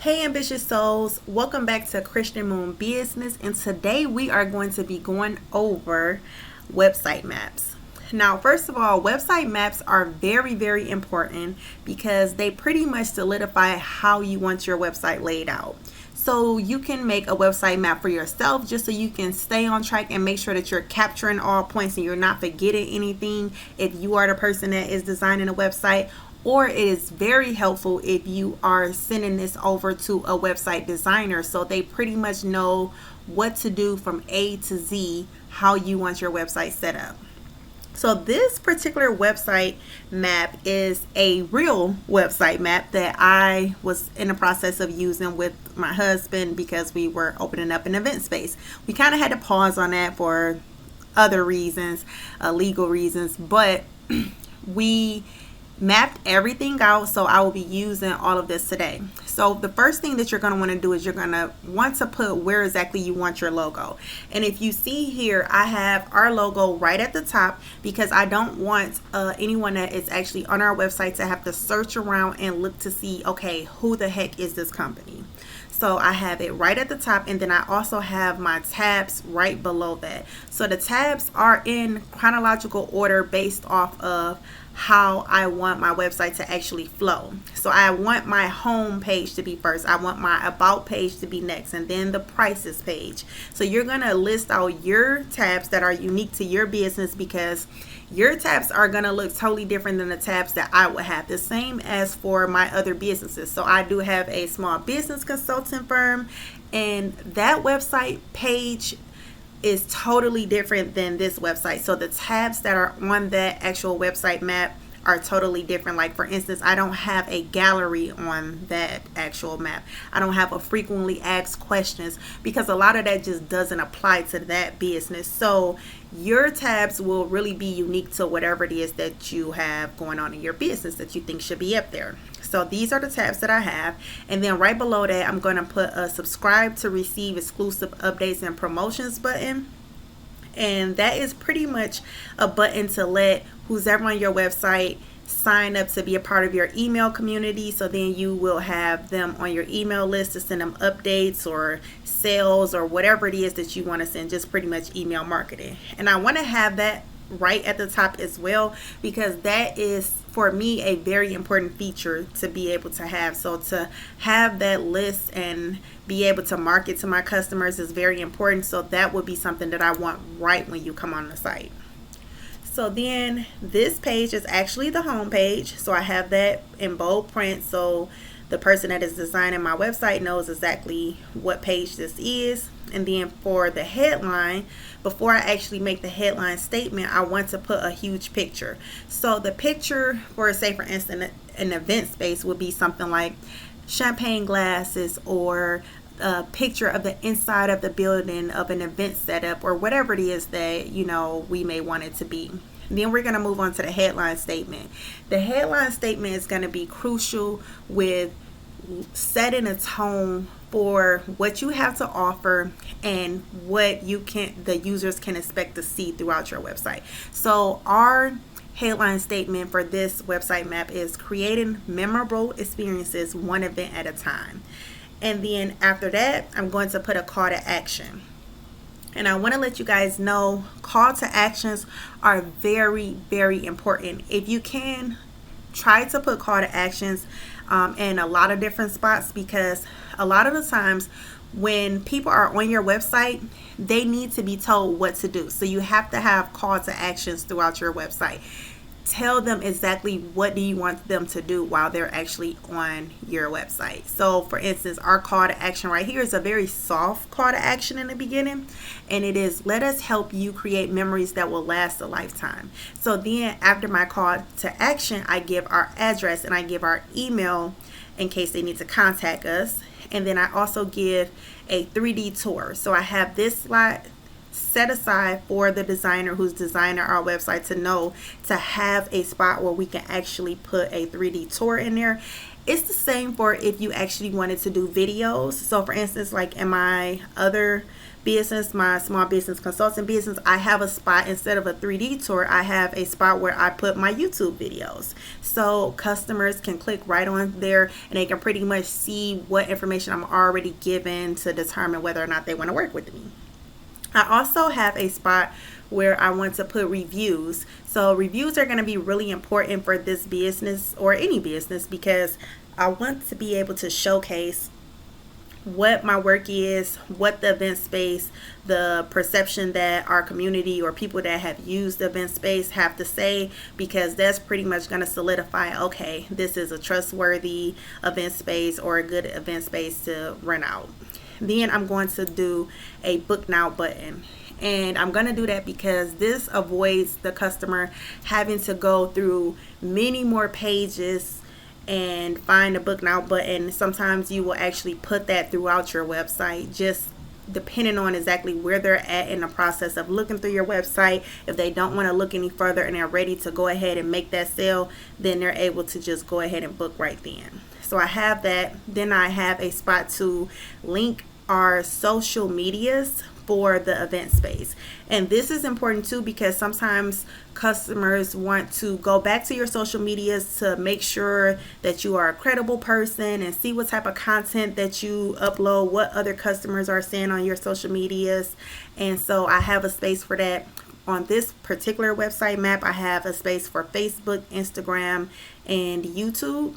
Hey ambitious souls, welcome back to Christian Moon Business, and today we are going to be going over website maps. Now, first of all, website maps are very important because they pretty much solidify how you want your website laid out. So you can make a website map for yourself just so you can stay on track and make sure that you're capturing all points and you're not forgetting anything if you are the person that is designing a website. Or it is very helpful if you are sending this over to a website designer so they pretty much know what to do from A to Z, how you want your website set up. So this particular website map is a real website map that I was in the process of using with my husband because we were opening up an event space. We kind of had to pause on that for other reasons, legal reasons, but we mapped everything out, so I will be using all of this today. So the first thing that you're going to want to do is you're going to want to put where exactly you want your logo. And if you see here, I have our logo right at the top because I don't want anyone that is actually on our website to have to search around and look to see, okay, who the heck is this company? So I have it right at the top, and then I also have my tabs right below that. So the tabs are in chronological order based off of how I want my website to actually flow. So I want my home page to be first. I want my about page to be next, and then the prices page. So you're going to list out your tabs that are unique to your business because your tabs are going to look totally different than the tabs that I would have. The same as for my other businesses. So I do have a small business consulting firm, and that website page is totally different than this website. So the tabs that are on that actual website map are totally different. Like for instance, I don't have a gallery on that actual map. I don't have a frequently asked questions because a lot of that just doesn't apply to that business. So your tabs will really be unique to whatever it is that you have going on in your business that you think should be up there. So these are the tabs that I have. And then right below that, I'm going to put a subscribe to receive exclusive updates and promotions button. And that is pretty much a button to let who's ever on your website sign up to be a part of your email community. So then you will have them on your email list to send them updates or sales or whatever it is that you want to send, just pretty much email marketing. And I want to have that right at the top as well because that is for me a very important feature to be able to have. So to have that list and be able to market to my customers is very important. So that would be something that I want right when you come on the site. So then this page is actually the home page. So I have that in bold print so the person that is designing my website knows exactly what page this is. And then for the headline, before I actually make the headline statement, I want to put a huge picture. So the picture for, say for instance, an event space would be something like champagne glasses or a picture of the inside of the building of an event setup or whatever it is that, we may want it to be. Then we're going to move on to the headline statement. The headline statement is going to be crucial with setting a tone for what you have to offer and what the users can expect to see throughout your website. So our headline statement for this website map is creating memorable experiences one event at a time. And then after that, I'm going to put a call to action. And I want to let you guys know call to actions are very important. If you can, try to put call to actions in a lot of different spots because a lot of the times when people are on your website, they need to be told what to do. So you have to have call to actions throughout your website. Tell them exactly what do you want them to do while they're actually on your website. So for instance, our call to action right here is a very soft call to action in the beginning, and it is let us help you create memories that will last a lifetime. So then after my call to action, I give our address and I give our email in case they need to contact us. And then I also give a 3D tour. So I have this slide set aside for the designer who's designing our website to know to have a spot where we can actually put a 3D tour in there. It's the same for if you actually wanted to do videos. So for instance, like in my other business, my small business consulting business, I have a spot, instead of a 3D tour, I have a spot where I put my YouTube videos. So customers can click right on there and they can pretty much see what information I'm already given to determine whether or not they want to work with me. I also have a spot where I want to put reviews. So reviews are going to be really important for this business or any business, because I want to be able to showcase what my work is, what the event space, the perception that our community or people that have used the event space have to say, because that's pretty much going to solidify, okay, this is a trustworthy event space or a good event space to rent out. Then I'm going to do a book now button. And I'm going to do that because this avoids the customer having to go through many more pages and find a book now button. Sometimes you will actually put that throughout your website, just depending on exactly where they're at in the process of looking through your website. If they don't want to look any further and they're ready to go ahead and make that sale, then they're able to just go ahead and book right then. So I have that. Then I have a spot to link our social medias for the event space. And this is important too, because sometimes customers want to go back to your social medias to make sure that you are a credible person and see what type of content that you upload, what other customers are saying on your social medias. And so I have a space for that. On this particular website map, I have a space for Facebook, Instagram, and YouTube.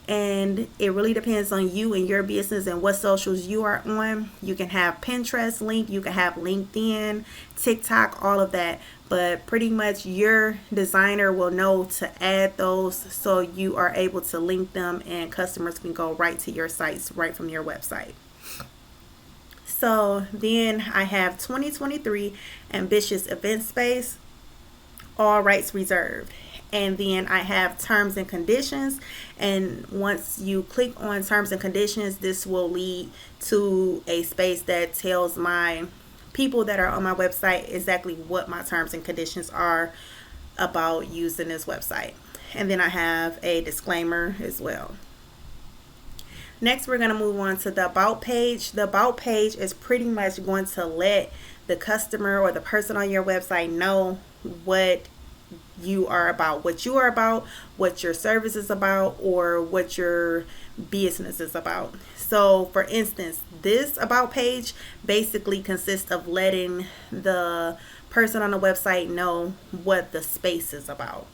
And it really depends on you and your business and what socials you are on. You can have Pinterest link, you can have LinkedIn, TikTok, all of that. But pretty much your designer will know to add those so you are able to link them and customers can go right to your sites right from your website. So then I have 2023 ambitious event space, all rights reserved. And then I have terms and conditions. And once you click on terms and conditions, this will lead to a space that tells my people that are on my website exactly what my terms and conditions are about using this website. And then I have a disclaimer as well. Next, we're going to move on to the About page. The About page is pretty much going to let the customer or the person on your website know what you are about, what your service is about, or what your business is about. So for instance, this About page basically consists of letting the person on the website know what the space is about.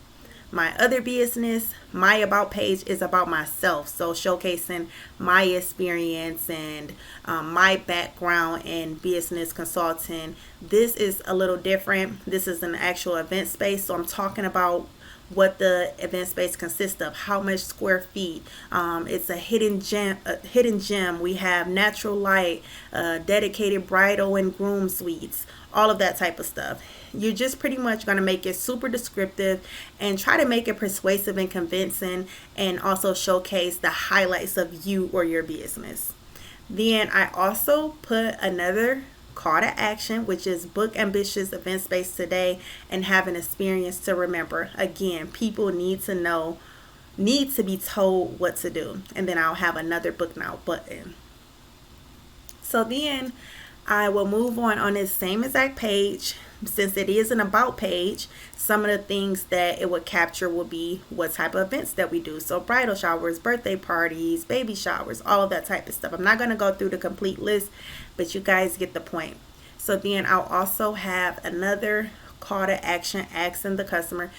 My other business, my About page is about myself, so showcasing my experience and my background in business consulting. This is a little different. This is an actual event space, so I'm talking about what the event space consists of, how much square feet. It's a hidden gem. We have natural light, dedicated bridal and groom suites, all of that type of stuff. You're just pretty much going to make it super descriptive and try to make it persuasive and convincing, and also showcase the highlights of you or your business. Then I also put another call to action, which is book ambitious event space today and have an experience to remember. Again, people need to be told what to do. And then I'll have another book now button. So then I will move on this same exact page. Since it is an About page, some of the things that it would capture will be what type of events that we do. So bridal showers, birthday parties, baby showers, all of that type of stuff. I'm not going to go through the complete list, but you guys get the point. So then I'll also have another call to action asking the customer,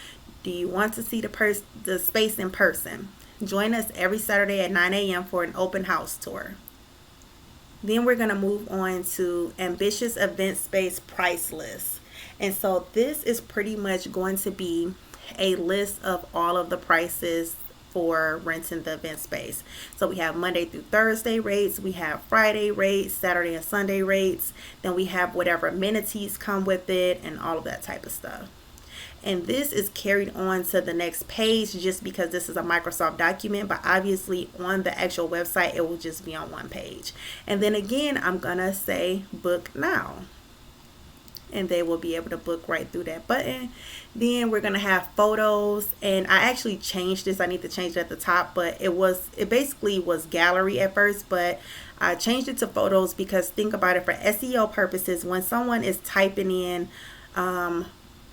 do you want to see the space in person? Join us every Saturday at 9 a.m. for an open house tour. Then we're going to move on to ambitious event space price list. And so this is pretty much going to be a list of all of the prices for renting the event space. So we have Monday through Thursday rates, we have Friday rates, Saturday and Sunday rates, then we have whatever amenities come with it and all of that type of stuff. And this is carried on to the next page just because this is a Microsoft document, but obviously on the actual website it will just be on one page. And then again, I'm gonna say book now. and they will be able to book right through that button. Then we're gonna have photos, and I actually changed this. I need to change it at the top, but it basically was gallery at first, but I changed it to photos because think about it, for SEO purposes, when someone is typing in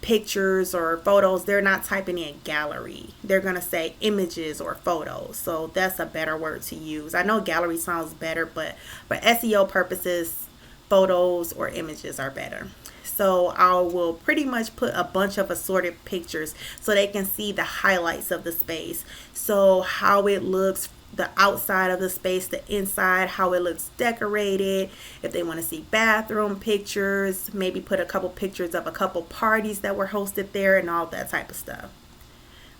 pictures or photos, they're not typing in gallery. They're going to say images or photos. So that's a better word to use. I know gallery sounds better, but for SEO purposes, photos or images are better. So I will pretty much put a bunch of assorted pictures so they can see the highlights of the space. So how it looks, the outside of the space, the inside, how it looks decorated. If they want to see bathroom pictures, maybe put a couple pictures of a couple parties that were hosted there and all that type of stuff.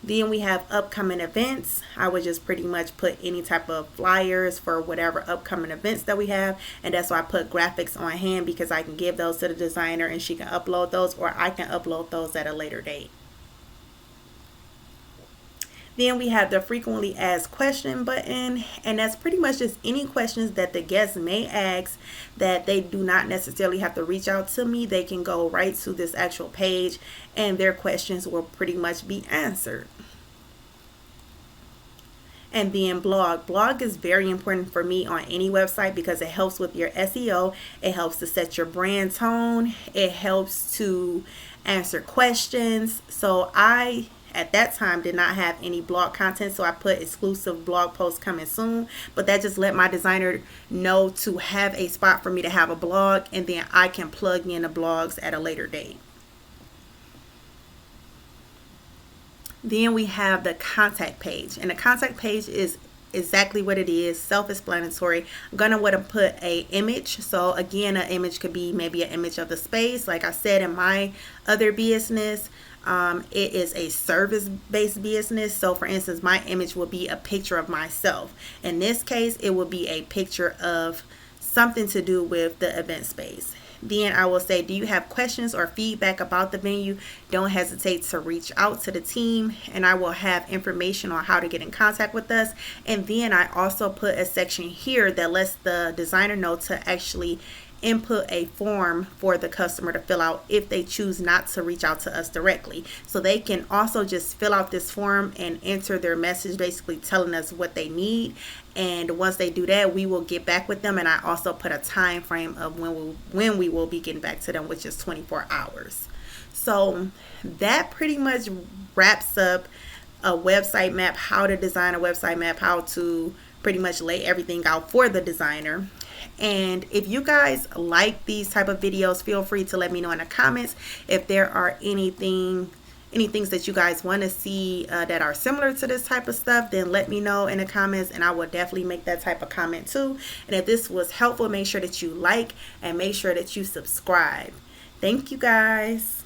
Then we have upcoming events. I would just pretty much put any type of flyers for whatever upcoming events that we have. And that's why I put graphics on hand, because I can give those to the designer and she can upload those, or I can upload those at a later date. Then we have the frequently asked question button, and that's pretty much just any questions that the guests may ask that they do not necessarily have to reach out to me. They can go right to this actual page and their questions will pretty much be answered. And then blog. Blog is very important for me on any website because it helps with your SEO. It helps to set your brand tone. It helps to answer questions. So I, at that time, did not have any blog content, so I put exclusive blog posts coming soon, but that just let my designer know to have a spot for me to have a blog, and then I can plug in the blogs at a later date. Then we have the contact page, and the contact page is exactly what it is, self-explanatory. I'm gonna want to put a image. So again, an image could be maybe an image of the space. Like I said, in my other business, it is a service-based business. So for instance, my image will be a picture of myself. In this case, it will be a picture of something to do with the event space. Then I will say, do you have questions or feedback about the venue? Don't hesitate to reach out to the team, and I will have information on how to get in contact with us. And then I also put a section here that lets the designer know to actually input a form for the customer to fill out if they choose not to reach out to us directly. So they can also just fill out this form and enter their message, basically telling us what they need. And once they do that, we will get back with them. And I also put a time frame of when we will be getting back to them, which is 24 hours. So that pretty much wraps up a website map, how to design a website map, how to pretty much lay everything out for the designer. And if you guys like these type of videos, feel free to let me know in the comments if there are any things that you guys want to see that are similar to this type of stuff. Then let me know in the comments, and I will definitely make that type of comment too. And if this was helpful, make sure that you like and make sure that you subscribe. Thank you guys.